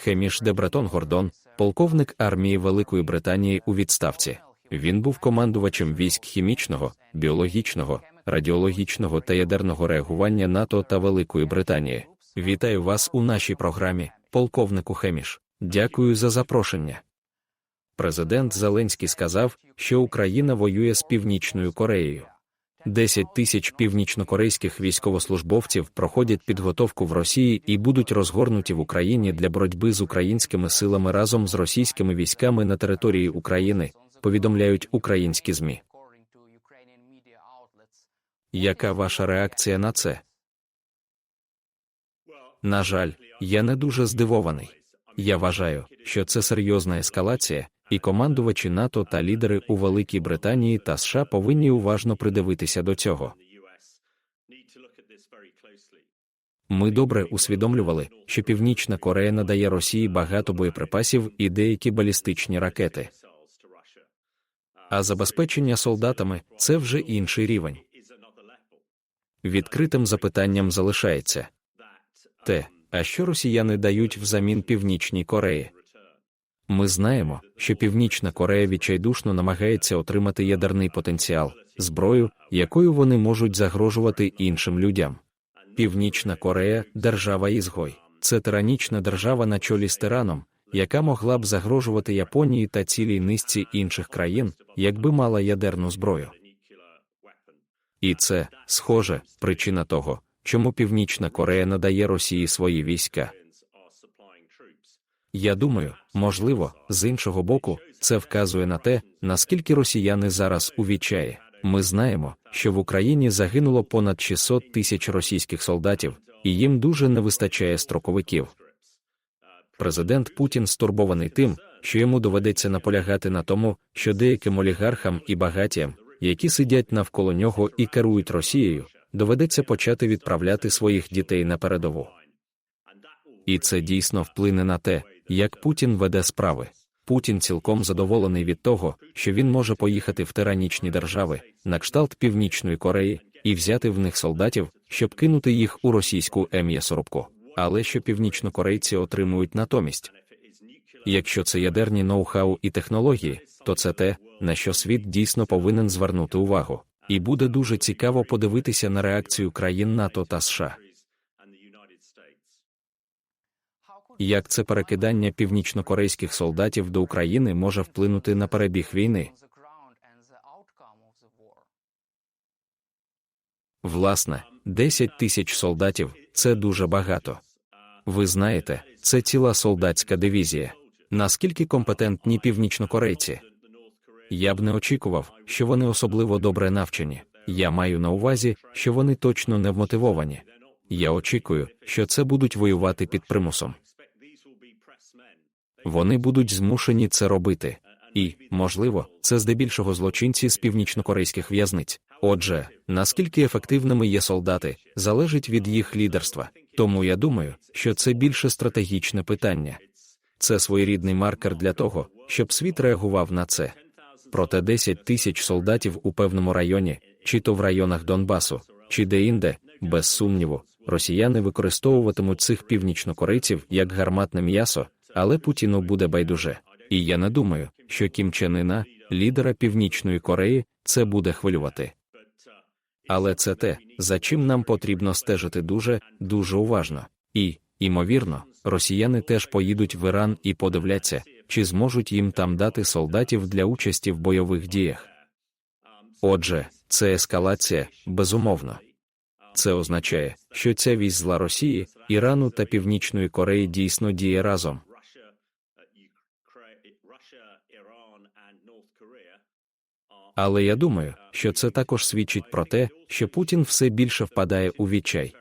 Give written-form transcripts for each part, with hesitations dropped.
Хеміш де Бретон-Гордон, полковник армії Великої Британії у відставці. Він був командувачем військ хімічного, біологічного, радіологічного та ядерного реагування НАТО та Великої Британії. Вітаю вас у нашій програмі, полковнику Хеміш. Дякую за запрошення. Президент Зеленський сказав, що Україна воює з Північною Кореєю. 10 тисяч північнокорейських військовослужбовців проходять підготовку в Росії і будуть розгорнуті в Україні для боротьби з українськими силами разом з російськими військами на території України, повідомляють українські ЗМІ. Яка ваша реакція на це? На жаль, я не дуже здивований. Я вважаю, що це серйозна ескалація, і командувачі НАТО та лідери у Великій Британії та США повинні уважно придивитися до цього. Ми добре усвідомлювали, що Північна Корея надає Росії багато боєприпасів і деякі балістичні ракети. А забезпечення солдатами – це вже інший рівень. Відкритим запитанням залишається те, а що росіяни дають взамін Північній Кореї? Ми знаємо, що Північна Корея відчайдушно намагається отримати ядерний потенціал, зброю, якою вони можуть загрожувати іншим людям. Північна Корея – держава-ізгой. Це тиранічна держава на чолі з тираном, яка могла б загрожувати Японії та цілій низці інших країн, якби мала ядерну зброю. І це, схоже, причина того, чому Північна Корея надає Росії свої війська. Я думаю, можливо, з іншого боку, це вказує на те, наскільки росіяни зараз у відчаї. Ми знаємо, що в Україні загинуло понад 600 тисяч російських солдатів, і їм дуже не вистачає строковиків. Президент Путін стурбований тим, що йому доведеться наполягати на тому, що деяким олігархам і багатіям, які сидять навколо нього і керують Росією, доведеться почати відправляти своїх дітей на передову. І це дійсно вплине на те, як Путін веде справи. Путін цілком задоволений від того, що він може поїхати в тиранічні держави, на кшталт Північної Кореї, і взяти в них солдатів, щоб кинути їх у російську м'ясорубку. Але що північнокорейці отримують натомість? Якщо це ядерні ноу-хау і технології, то це те, на що світ дійсно повинен звернути увагу. І буде дуже цікаво подивитися на реакцію країн НАТО та США. Як це перекидання північнокорейських солдатів до України може вплинути на перебіг війни? Власне, 10 тисяч солдатів – це дуже багато. Ви знаєте, це ціла солдатська дивізія. Наскільки компетентні північнокорейці? Я б не очікував, що вони особливо добре навчені. Я маю на увазі, що вони точно не вмотивовані. Я очікую, що це будуть воювати під примусом. Вони будуть змушені це робити. І, можливо, це здебільшого злочинці з північнокорейських в'язниць. Отже, наскільки ефективними є солдати, залежить від їх лідерства. Тому я думаю, що це більше стратегічне питання. Це своєрідний маркер для того, щоб світ реагував на це. Проте 10 тисяч солдатів у певному районі, чи то в районах Донбасу, чи де-інде, без сумніву, росіяни використовуватимуть цих північнокорейців як гарматне м'ясо, але Путіну буде байдуже. І я не думаю, що Кім Чен Іна, лідера Північної Кореї, це буде хвилювати. Але це те, за чим нам потрібно стежити дуже уважно. І, ймовірно, росіяни теж поїдуть в Іран і подивляться, чи зможуть їм там дати солдатів для участі в бойових діях. Отже, це ескалація, безумовно. Це означає, що ця вісь зла Росії, Ірану та Північної Кореї дійсно діє разом. Але я думаю, що це також свідчить про те, що Путін все більше впадає у відчай.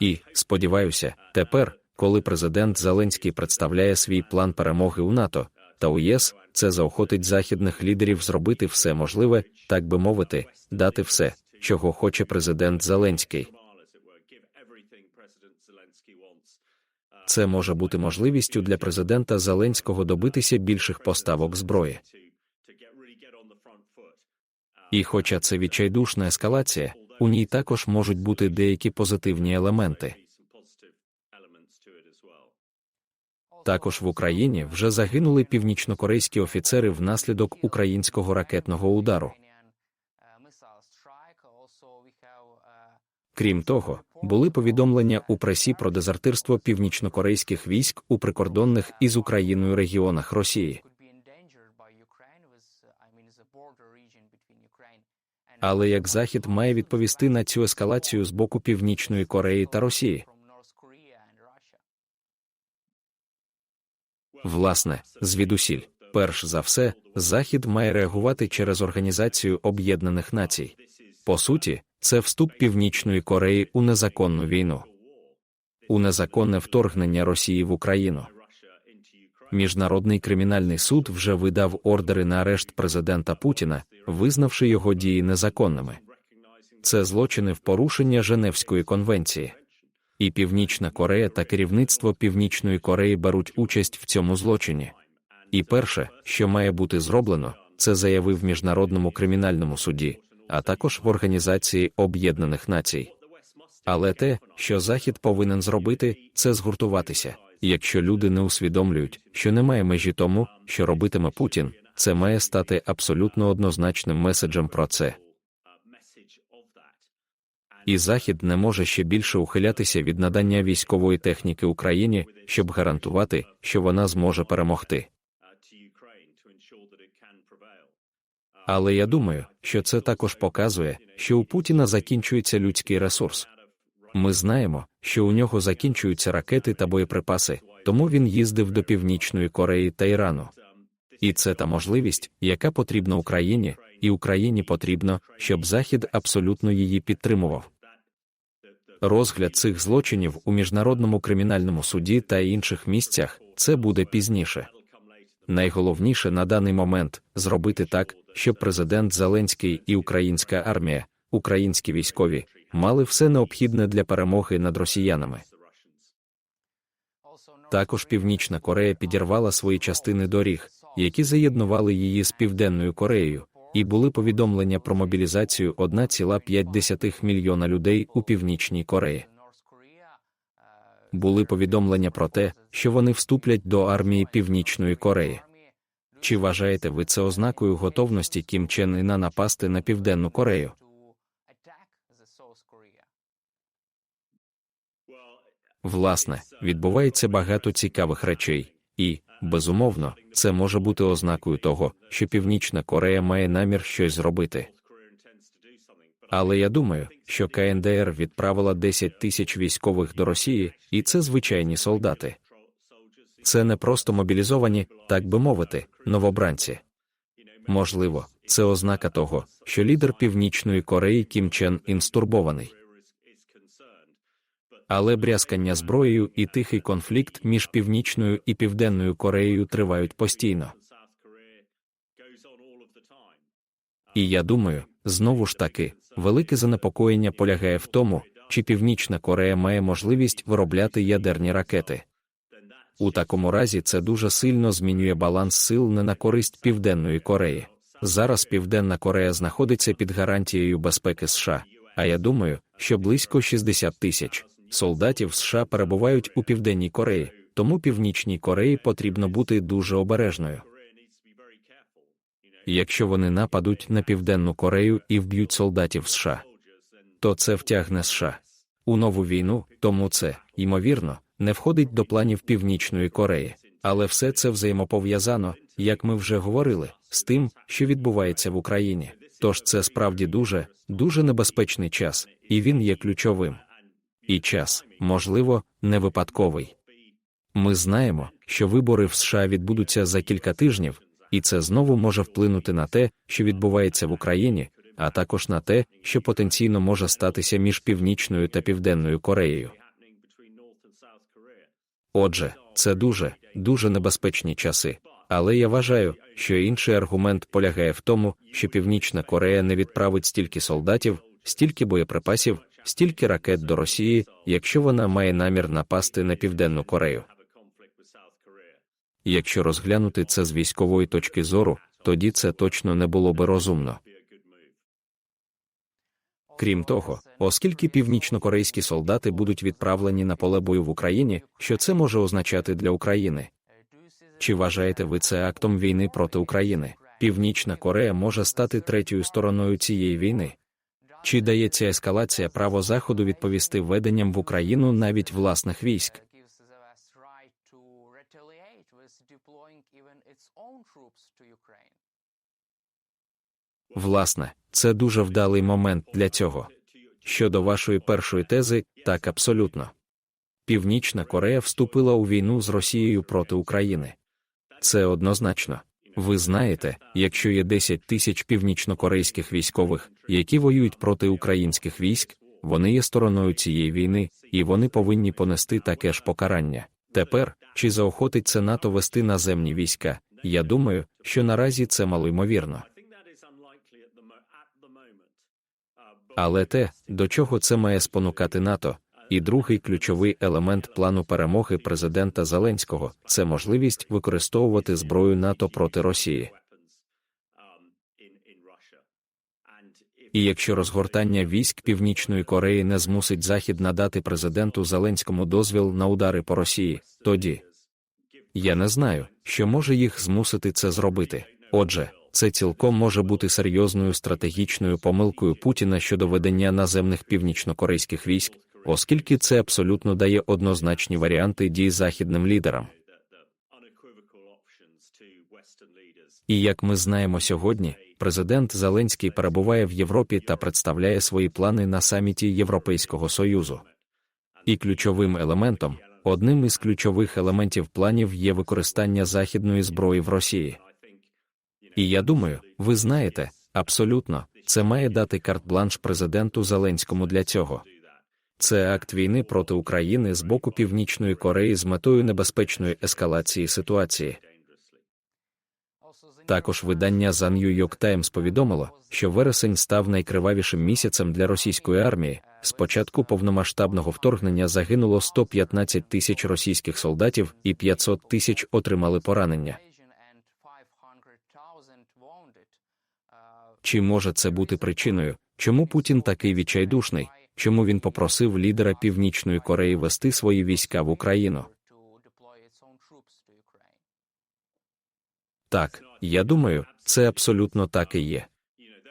І, сподіваюся, тепер, коли президент Зеленський представляє свій план перемоги у НАТО та у ЄС, це заохотить західних лідерів зробити все можливе, так би мовити, дати все, чого хоче президент Зеленський. Це може бути можливістю для президента Зеленського добитися більших поставок зброї. І хоча це відчайдушна ескалація, у ній також можуть бути деякі позитивні елементи. Також в Україні вже загинули північнокорейські офіцери внаслідок українського ракетного удару. Крім того, були повідомлення у пресі про дезертирство північнокорейських військ у прикордонних із Україною регіонах Росії. Але як Захід має відповісти на цю ескалацію з боку Північної Кореї та Росії? Власне, звідусіль, перш за все, Захід має реагувати через Організацію Об'єднаних Націй. По суті, це вступ Північної Кореї у незаконну війну. У незаконне вторгнення Росії в Україну. Міжнародний кримінальний суд вже видав ордери на арешт президента Путіна, визнавши його дії незаконними. Це злочини в порушення Женевської конвенції. І Північна Корея та керівництво Північної Кореї беруть участь в цьому злочині. І перше, що має бути зроблено, це заяви в Міжнародному кримінальному суді, а також в Організації Об'єднаних Націй. Але те, що Захід повинен зробити, це згуртуватися. Якщо люди не усвідомлюють, що немає межі тому, що робитиме Путін, це має стати абсолютно однозначним меседжем про це. І Захід не може ще більше ухилятися від надання військової техніки Україні, щоб гарантувати, що вона зможе перемогти. Але я думаю, що це також показує, що у Путіна закінчується людський ресурс. Ми знаємо, що у нього закінчуються ракети та боєприпаси, тому він їздив до Північної Кореї та Ірану. І це та можливість, яка потрібна Україні, і Україні потрібно, щоб Захід абсолютно її підтримував. Розгляд цих злочинів у Міжнародному кримінальному суді та інших місцях – це буде пізніше. Найголовніше на даний момент – зробити так, щоб президент Зеленський і українська армія, українські військові, мали все необхідне для перемоги над росіянами. Також Північна Корея підірвала свої частини доріг, які заєднували її з Південною Кореєю, і були повідомлення про мобілізацію 1,5 мільйона людей у Північній Кореї. Були повідомлення про те, що вони вступлять до армії Північної Кореї. Чи вважаєте ви це ознакою готовності Кім Чен Іна напасти на Південну Корею? Власне, відбувається багато цікавих речей, і, безумовно, це може бути ознакою того, що Північна Корея має намір щось зробити. Але я думаю, що КНДР відправила 10 тисяч військових до Росії, і це звичайні солдати. Це не просто мобілізовані, так би мовити, новобранці. Можливо, це ознака того, що лідер Північної Кореї Кім Чен Ін стурбований. Але брязкання зброєю і тихий конфлікт між Північною і Південною Кореєю тривають постійно. І я думаю, знову ж таки, велике занепокоєння полягає в тому, чи Північна Корея має можливість виробляти ядерні ракети. У такому разі це дуже сильно змінює баланс сил не на користь Південної Кореї. Зараз Південна Корея знаходиться під гарантією безпеки США, а я думаю, що близько 60 тисяч солдатів США перебувають у Південній Кореї, тому Північній Кореї потрібно бути дуже обережною. Якщо вони нападуть на Південну Корею і вб'ють солдатів США, то це втягне США у нову війну, тому це, ймовірно, не входить до планів Північної Кореї. Але все це взаємопов'язано, як ми вже говорили, з тим, що відбувається в Україні. Тож це справді дуже небезпечний час, і він є ключовим. І час, можливо, не випадковий. Ми знаємо, що вибори в США відбудуться за кілька тижнів, і це знову може вплинути на те, що відбувається в Україні, а також на те, що потенційно може статися між Північною та Південною Кореєю. Отже, це дуже небезпечні часи. Але я вважаю, що інший аргумент полягає в тому, що Північна Корея не відправить стільки солдатів, стільки боєприпасів, стільки ракет до Росії, якщо вона має намір напасти на Південну Корею. Якщо розглянути це з військової точки зору, тоді це точно не було би розумно. Крім того, оскільки північнокорейські солдати будуть відправлені на поле бою в Україні, що це може означати для України? Чи вважаєте ви це актом війни проти України? Північна Корея може стати третьою стороною цієї війни? Чи дає ця ескалація право Заходу відповісти введенням в Україну навіть власних військ? Власне, це дуже вдалий момент для цього. Щодо вашої першої тези, так абсолютно. Північна Корея вступила у війну з Росією проти України. Це однозначно. Ви знаєте, якщо є 10 тисяч північнокорейських військових, які воюють проти українських військ, вони є стороною цієї війни, і вони повинні понести таке ж покарання. Тепер, чи заохотить це НАТО вести наземні війська? Я думаю, що наразі це малоймовірно. Але те, до чого це має спонукати НАТО, і другий ключовий елемент плану перемоги президента Зеленського – це можливість використовувати зброю НАТО проти Росії. І якщо розгортання військ Північної Кореї не змусить Захід надати президенту Зеленському дозвіл на удари по Росії, тоді я не знаю, що може їх змусити це зробити. Отже, це цілком може бути серйозною стратегічною помилкою Путіна щодо ведення наземних північнокорейських військ, оскільки це абсолютно дає однозначні варіанти дій західним лідерам. І як ми знаємо сьогодні, президент Зеленський перебуває в Європі та представляє свої плани на саміті Європейського Союзу. І ключовим елементом, одним із ключових елементів планів є використання західної зброї в Росії. І я думаю, ви знаєте, абсолютно, це має дати карт-бланш президенту Зеленському для цього. Це акт війни проти України з боку Північної Кореї з метою небезпечної ескалації ситуації. Також видання The New York Times повідомило, що вересень став найкривавішим місяцем для російської армії. З початку повномасштабного вторгнення загинуло 115 тисяч російських солдатів і 500 тисяч отримали поранення. Чи може це бути причиною, чому Путін такий відчайдушний, чому він попросив лідера Північної Кореї вести свої війська в Україну? Так, я думаю, це абсолютно так і є.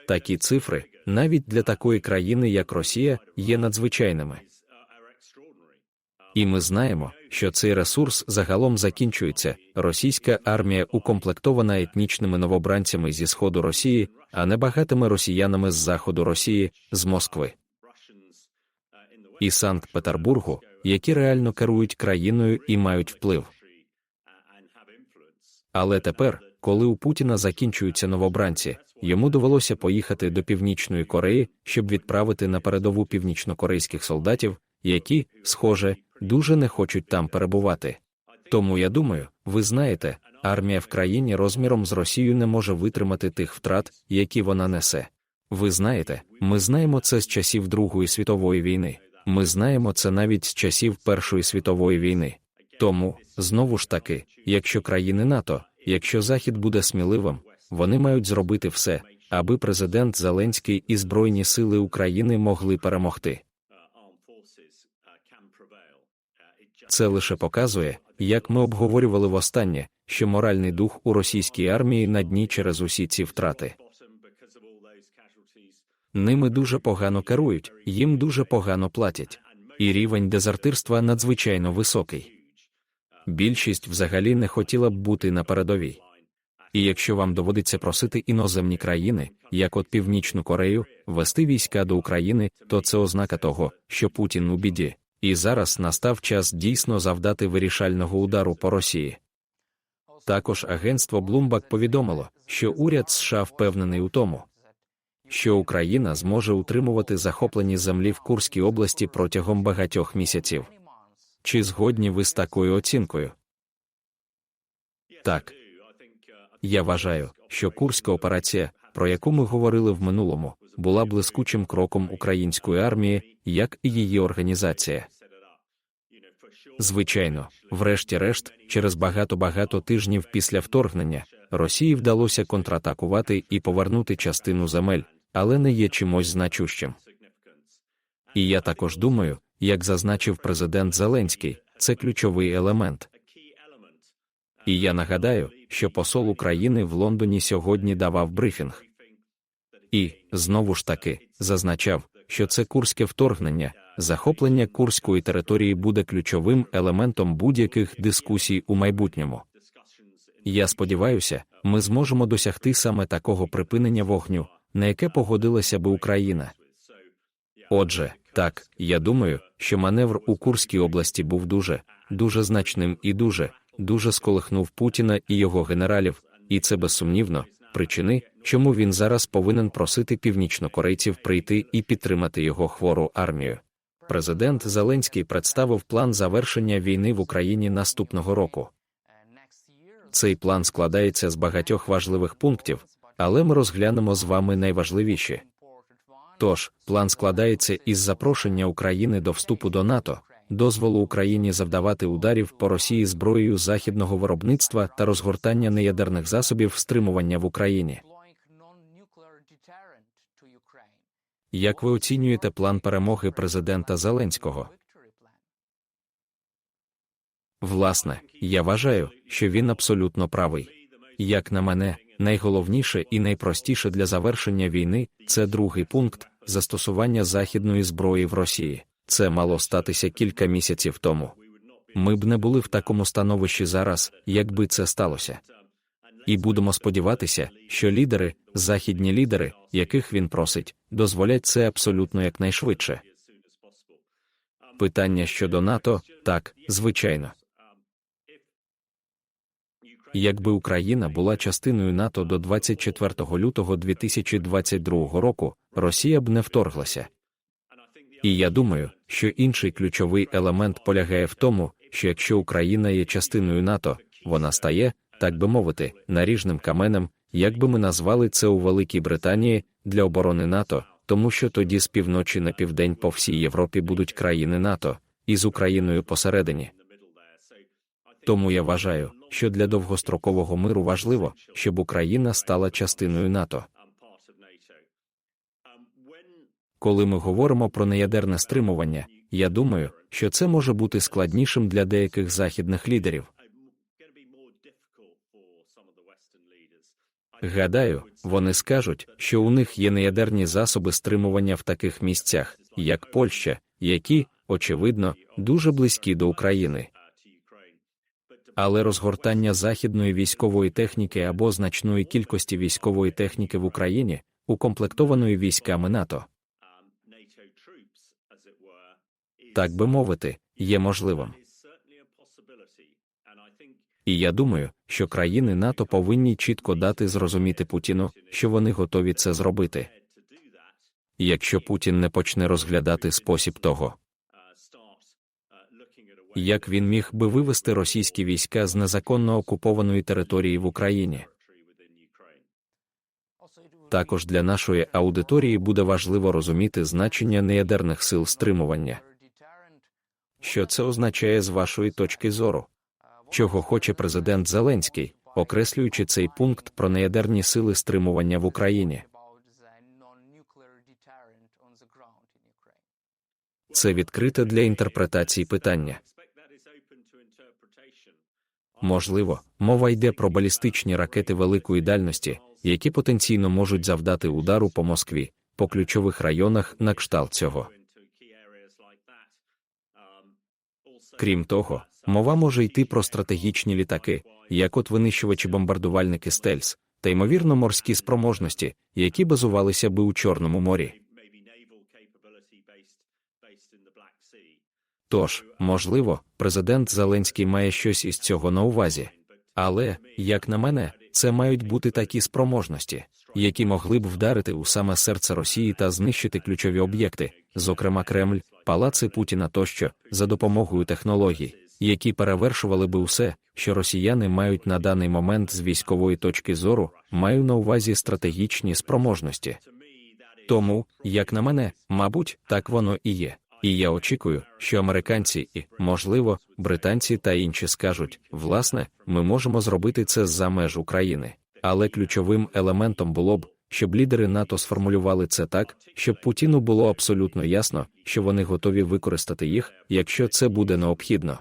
Такі цифри, навіть для такої країни, як Росія, є надзвичайними. І ми знаємо, що цей ресурс загалом закінчується. Російська армія укомплектована етнічними новобранцями зі сходу Росії, а не багатими росіянами з заходу Росії, з Москви і Санкт-Петербургу, які реально керують країною і мають вплив. Але тепер, коли у Путіна закінчуються новобранці, йому довелося поїхати до Північної Кореї, щоб відправити на передову північнокорейських солдатів, які, схоже, дуже не хочуть там перебувати. Тому я думаю, ви знаєте, армія в країні розміром з Росією не може витримати тих втрат, які вона несе. Ви знаєте, ми знаємо це з часів Другої світової війни. Ми знаємо це навіть з часів Першої світової війни. Тому, знову ж таки, якщо країни НАТО, якщо Захід буде сміливим, вони мають зробити все, аби президент Зеленський і Збройні сили України могли перемогти. Це лише показує, як ми обговорювали востаннє, що моральний дух у російській армії на дні через усі ці втрати. Ними дуже погано керують, їм дуже погано платять. І рівень дезертирства надзвичайно високий. Більшість взагалі не хотіла б бути на передовій. І якщо вам доводиться просити іноземні країни, як от Північну Корею, вести війська до України, то це ознака того, що Путін у біді. І зараз настав час дійсно завдати вирішального удару по Росії. Також агентство Bloomberg повідомило, що уряд США впевнений у тому, що Україна зможе утримувати захоплені землі в Курській області протягом багатьох місяців. Чи згодні ви з такою оцінкою? Так. Я вважаю, що Курська операція, про яку ми говорили в минулому, була блискучим кроком української армії, як і її організація. Звичайно, врешті-решт, через багато тижнів після вторгнення, Росії вдалося контратакувати і повернути частину земель, але не є чимось значущим. І я також думаю, як зазначив президент Зеленський, це ключовий елемент. І я нагадаю, що посол України в Лондоні сьогодні давав брифінг. І, знову ж таки, зазначав, що це курське вторгнення, захоплення курської території буде ключовим елементом будь-яких дискусій у майбутньому. Я сподіваюся, ми зможемо досягти саме такого припинення вогню, на яке погодилася би Україна. Отже, так, я думаю, що маневр у Курській області був дуже значним і дуже сколихнув Путіна і його генералів, і це безсумнівно причини, чому він зараз повинен просити північнокорейців прийти і підтримати його хвору армію. Президент Зеленський представив план завершення війни в Україні наступного року. Цей план складається з багатьох важливих пунктів, але ми розглянемо з вами найважливіші. Тож, план складається із запрошення України до вступу до НАТО, дозволу Україні завдавати ударів по Росії зброєю західного виробництва та розгортання неядерних засобів стримування в Україні. Як ви оцінюєте план перемоги президента Зеленського? Власне, я вважаю, що він абсолютно правий. Як на мене, найголовніше і найпростіше для завершення війни – це другий пункт – застосування західної зброї в Росії. Це мало статися кілька місяців тому. Ми б не були в такому становищі зараз, якби це сталося. І будемо сподіватися, що лідери, західні лідери, яких він просить, дозволять це абсолютно якнайшвидше. Питання щодо НАТО – так, звичайно. Якби Україна була частиною НАТО до 24 лютого 2022 року, Росія б не вторглася. І я думаю, що інший ключовий елемент полягає в тому, що якщо Україна є частиною НАТО, вона стає, так би мовити, наріжним каменем, як би ми назвали це у Великій Британії, для оборони НАТО, тому що тоді з півночі на південь по всій Європі будуть країни НАТО, і з Україною посередині. Тому я вважаю, що для довгострокового миру важливо, щоб Україна стала частиною НАТО. Коли ми говоримо про неядерне стримування, я думаю, що це може бути складнішим для деяких західних лідерів. Гадаю, вони скажуть, що у них є неядерні засоби стримування в таких місцях, як Польща, які, очевидно, дуже близькі до України. Але розгортання західної військової техніки або значної кількості військової техніки в Україні, укомплектованої військами НАТО, так би мовити, є можливим. І я думаю, що країни НАТО повинні чітко дати зрозуміти Путіну, що вони готові це зробити. Якщо Путін не почне розглядати спосіб того, як він міг би вивести російські війська з незаконно окупованої території в Україні. Також для нашої аудиторії буде важливо розуміти значення неядерних сил стримування. Що це означає з вашої точки зору? Чого хоче президент Зеленський, окреслюючи цей пункт про неядерні сили стримування в Україні? Це відкрите для інтерпретації питання. Можливо, мова йде про балістичні ракети великої дальності, які потенційно можуть завдати удару по Москві, по ключових районах на кшталт цього. Крім того, мова може йти про стратегічні літаки, як от винищувачі-бомбардувальники «Стельс», та, ймовірно, морські спроможності, які базувалися би у Чорному морі. Тож, можливо, президент Зеленський має щось із цього на увазі. Але, як на мене, це мають бути такі спроможності, які могли б вдарити у саме серце Росії та знищити ключові об'єкти, зокрема Кремль, палаци Путіна тощо, за допомогою технологій, які перевершували би усе, що росіяни мають на даний момент з військової точки зору, маю на увазі стратегічні спроможності. Тому, як на мене, мабуть, так воно і є. І я очікую, що американці і, можливо, британці та інші скажуть, власне, ми можемо зробити це з-за меж України. Але ключовим елементом було б, щоб лідери НАТО сформулювали це так, щоб Путіну було абсолютно ясно, що вони готові використати їх, якщо це буде необхідно.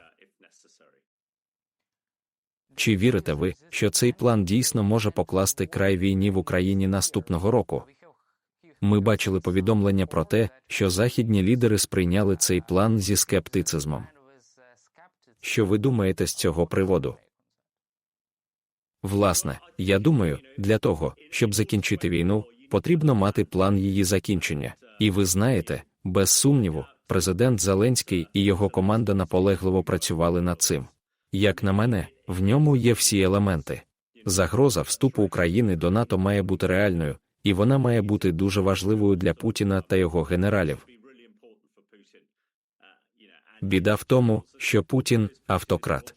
Чи вірите ви, що цей план дійсно може покласти край війні в Україні наступного року? Ми бачили повідомлення про те, що західні лідери сприйняли цей план зі скептицизмом. Що ви думаєте з цього приводу? Власне, я думаю, для того, щоб закінчити війну, потрібно мати план її закінчення. І ви знаєте, без сумніву, президент Зеленський і його команда наполегливо працювали над цим. Як на мене, в ньому є всі елементи. Загроза вступу України до НАТО має бути реальною, і вона має бути дуже важливою для Путіна та його генералів. Біда в тому, що Путін – автократ.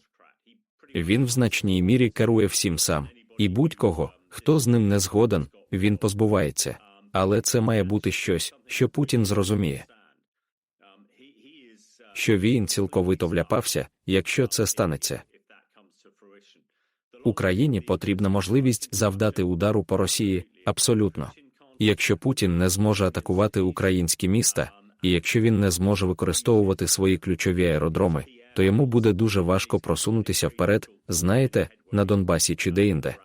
Він в значній мірі керує всім сам, і будь-кого, хто з ним не згоден, він позбувається. Але це має бути щось, що Путін зрозуміє. Що він цілковито вляпався, якщо це станеться. Україні потрібна можливість завдати удару по Росії, абсолютно. Якщо Путін не зможе атакувати українські міста, і якщо він не зможе використовувати свої ключові аеродроми, то йому буде дуже важко просунутися вперед, знаєте, на Донбасі чи деінде.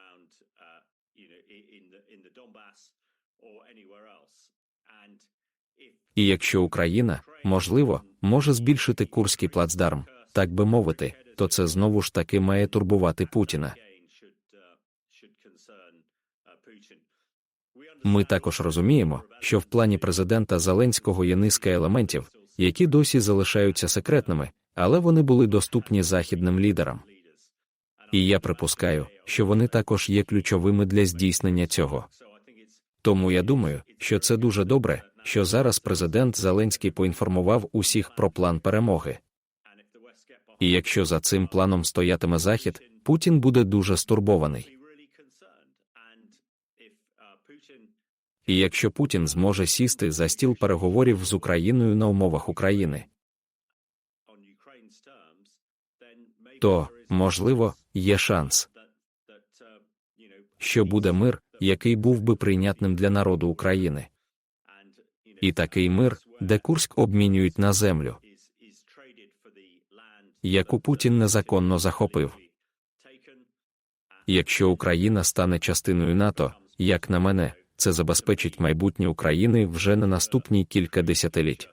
І якщо Україна, можливо, може збільшити Курський плацдарм, так би мовити, то це знову ж таки має турбувати Путіна. Ми також розуміємо, що в плані президента Зеленського є низка елементів, які досі залишаються секретними, але вони були доступні західним лідерам. І я припускаю, що вони також є ключовими для здійснення цього. Тому я думаю, що це дуже добре, що зараз президент Зеленський поінформував усіх про план перемоги. І якщо за цим планом стоятиме Захід, Путін буде дуже стурбований. І якщо Путін зможе сісти за стіл переговорів з Україною на умовах України, то, можливо, є шанс, що буде мир, який був би прийнятним для народу України. І такий мир, де Курськ обмінюють на землю, яку Путін незаконно захопив. Якщо Україна стане частиною НАТО, як на мене, це забезпечить майбутнє України вже на наступні кілька десятиліть.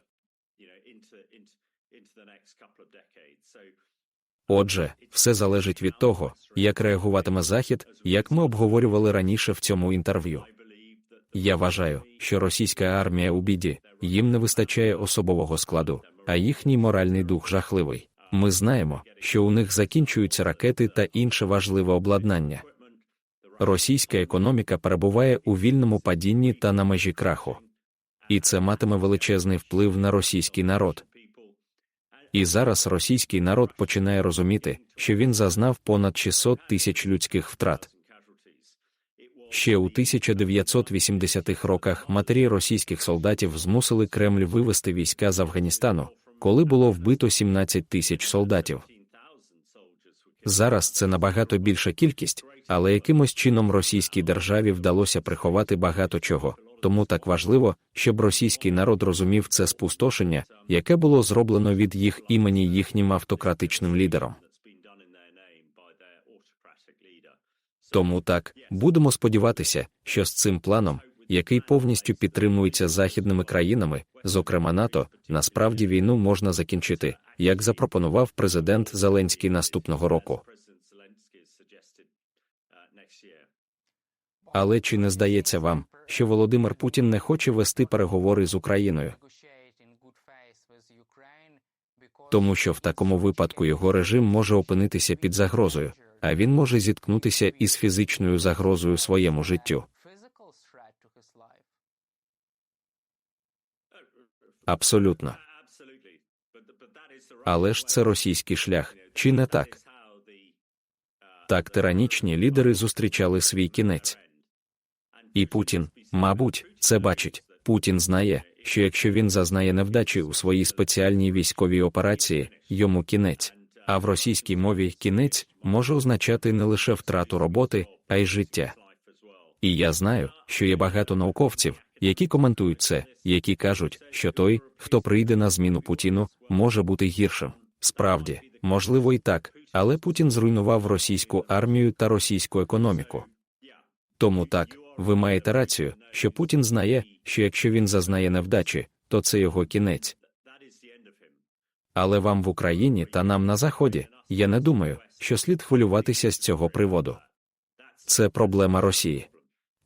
Отже, все залежить від того, як реагуватиме Захід, як ми обговорювали раніше в цьому інтерв'ю. Я вважаю, що російська армія у біді, їм не вистачає особового складу, а їхній моральний дух жахливий. Ми знаємо, що у них закінчуються ракети та інше важливе обладнання. Російська економіка перебуває у вільному падінні та на межі краху. І це матиме величезний вплив на російський народ. І зараз російський народ починає розуміти, що він зазнав понад 600 тисяч людських втрат. Ще у 1980-х роках матері російських солдатів змусили Кремль вивести війська з Афганістану, коли було вбито 17 тисяч солдатів. Зараз це набагато більша кількість, але якимось чином російській державі вдалося приховати багато чого, тому так важливо, щоб російський народ розумів це спустошення, яке було зроблено від їх імені їхнім автократичним лідером. Тому так, будемо сподіватися, що з цим планом, який повністю підтримується західними країнами, зокрема НАТО, насправді війну можна закінчити, як запропонував президент Зеленський наступного року. Але чи не здається вам, що Володимир Путін не хоче вести переговори з Україною? Тому що в такому випадку його режим може опинитися під загрозою, а він може зіткнутися із фізичною загрозою своєму життю. Абсолютно. Але ж це російський шлях, чи не так? Так тиранічні лідери зустрічали свій кінець. І Путін, мабуть, це бачить. Путін знає, що якщо він зазнає невдачі у своїй спеціальній військовій операції, йому кінець. А в російській мові «кінець» може означати не лише втрату роботи, а й життя. І я знаю, що є багато науковців, які коментують це, які кажуть, що той, хто прийде на зміну Путіну, може бути гіршим. Справді, можливо і так, але Путін зруйнував російську армію та російську економіку. Тому так, ви маєте рацію, що Путін знає, що якщо він зазнає невдачі, то це його кінець. Але вам в Україні та нам на Заході, я не думаю, що слід хвилюватися з цього приводу. Це проблема Росії.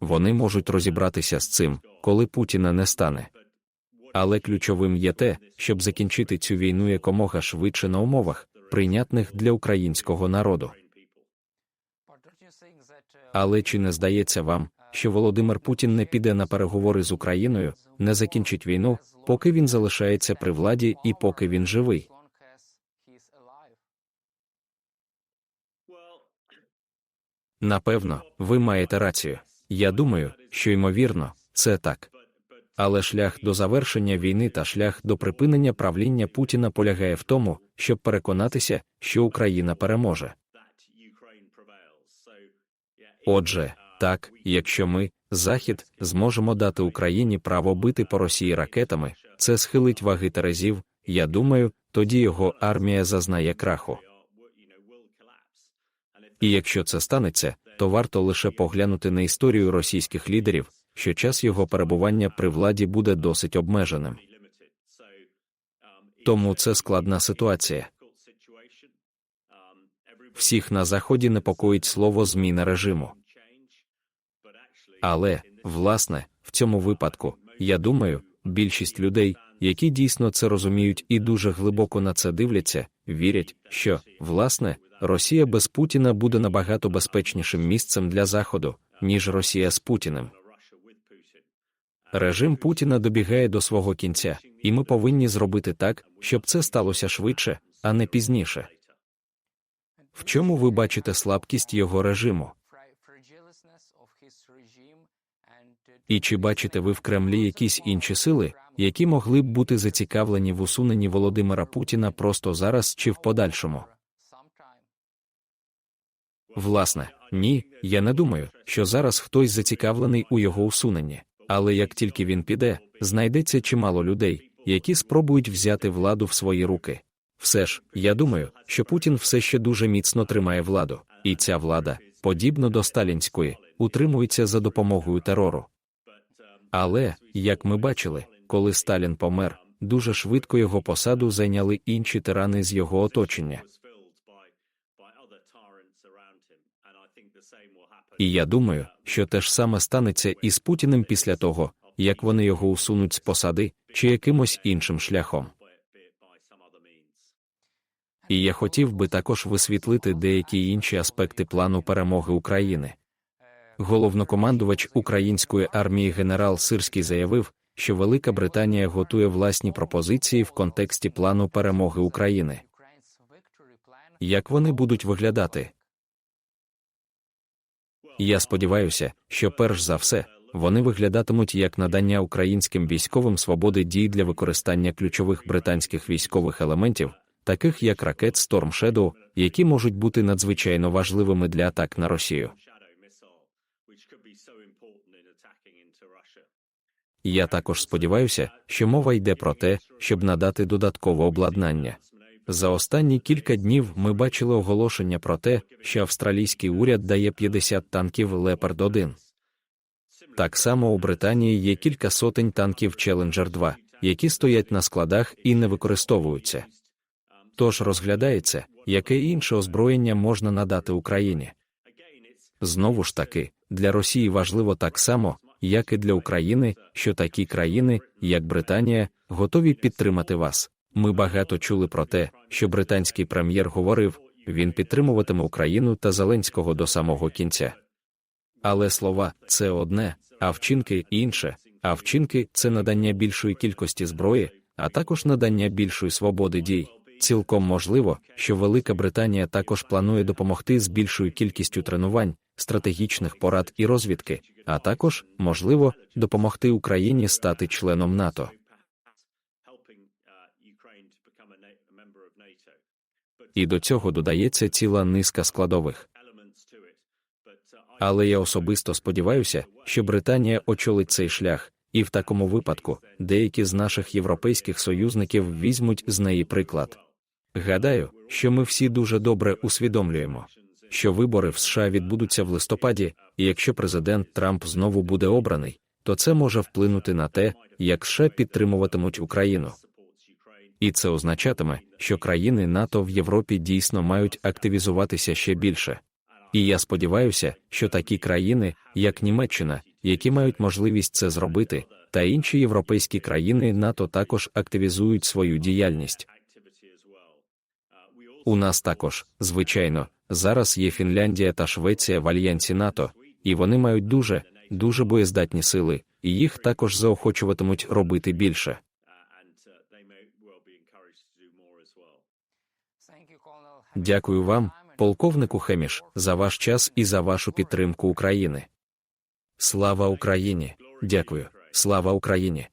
Вони можуть розібратися з цим, коли Путіна не стане. Але ключовим є те, щоб закінчити цю війну якомога швидше на умовах, прийнятних для українського народу. Але чи не здається вам, що Володимир Путін не піде на переговори з Україною, не закінчить війну, поки він залишається при владі і поки він живий? Напевно, ви маєте рацію. Я думаю, що ймовірно, це так. Але шлях до завершення війни та шлях до припинення правління Путіна полягає в тому, щоб переконатися, що Україна переможе. Отже, так, якщо ми, Захід, зможемо дати Україні право бити по Росії ракетами, це схилить ваги терезів, я думаю, тоді його армія зазнає краху. І якщо це станеться, то варто лише поглянути на історію російських лідерів, що час його перебування при владі буде досить обмеженим. Тому це складна ситуація. Всіх на Заході непокоїть слово «зміна режиму». Але, власне, в цьому випадку, я думаю, більшість людей, які дійсно це розуміють і дуже глибоко на це дивляться, вірять, що, власне, Росія без Путіна буде набагато безпечнішим місцем для Заходу, ніж Росія з Путіним. Режим Путіна добігає до свого кінця, і ми повинні зробити так, щоб це сталося швидше, а не пізніше. В чому ви бачите слабкість його режиму? І чи бачите ви в Кремлі якісь інші сили, які могли б бути зацікавлені в усуненні Володимира Путіна просто зараз чи в подальшому? Власне, ні, я не думаю, що зараз хтось зацікавлений у його усуненні. Але як тільки він піде, знайдеться чимало людей, які спробують взяти владу в свої руки. Все ж, я думаю, що Путін все ще дуже міцно тримає владу, і ця влада, подібно до сталінської, утримується за допомогою терору. Але, як ми бачили, коли Сталін помер, дуже швидко його посаду зайняли інші тирани з його оточення. І я думаю, що те ж саме станеться і з Путіним після того, як вони його усунуть з посади, чи якимось іншим шляхом. І я хотів би також висвітлити деякі інші аспекти плану перемоги України. Головнокомандувач української армії генерал Сирський заявив, що Велика Британія готує власні пропозиції в контексті плану перемоги України. Як вони будуть виглядати? Я сподіваюся, що перш за все, вони виглядатимуть як надання українським військовим свободи дій для використання ключових британських військових елементів, таких як ракет Storm Shadow, які можуть бути надзвичайно важливими для атак на Росію. Я також сподіваюся, що мова йде про те, щоб надати додаткове обладнання. За останні кілька днів ми бачили оголошення про те, що австралійський уряд дає 50 танків Leopard-1. Так само у Британії є кілька сотень танків Challenger 2, які стоять на складах і не використовуються. Тож розглядається, яке інше озброєння можна надати Україні. Знову ж таки, для Росії важливо так само, як і для України, що такі країни, як Британія, готові підтримати вас. Ми багато чули про те, що британський прем'єр говорив, він підтримуватиме Україну та Зеленського до самого кінця. Але слова – це одне, а вчинки – інше. А вчинки – це надання більшої кількості зброї, а також надання більшої свободи дій. Цілком можливо, що Велика Британія також планує допомогти з більшою кількістю тренувань, стратегічних порад і розвідки, а також, можливо, допомогти Україні стати членом НАТО. І до цього додається ціла низка складових. Але я особисто сподіваюся, що Британія очолить цей шлях, і в такому випадку деякі з наших європейських союзників візьмуть з неї приклад. Гадаю, що ми всі дуже добре усвідомлюємо, що вибори в США відбудуться в листопаді, і якщо президент Трамп знову буде обраний, то це може вплинути на те, як США підтримуватимуть Україну. І це означатиме, що країни НАТО в Європі дійсно мають активізуватися ще більше. І я сподіваюся, що такі країни, як Німеччина, які мають можливість це зробити, та інші європейські країни НАТО також активізують свою діяльність. У нас також, звичайно, зараз є Фінляндія та Швеція в альянсі НАТО, і вони мають дуже боєздатні сили, і їх також заохочуватимуть робити більше. Дякую вам, полковнику Хеміш, за ваш час і за вашу підтримку України. Слава Україні! Дякую. Слава Україні!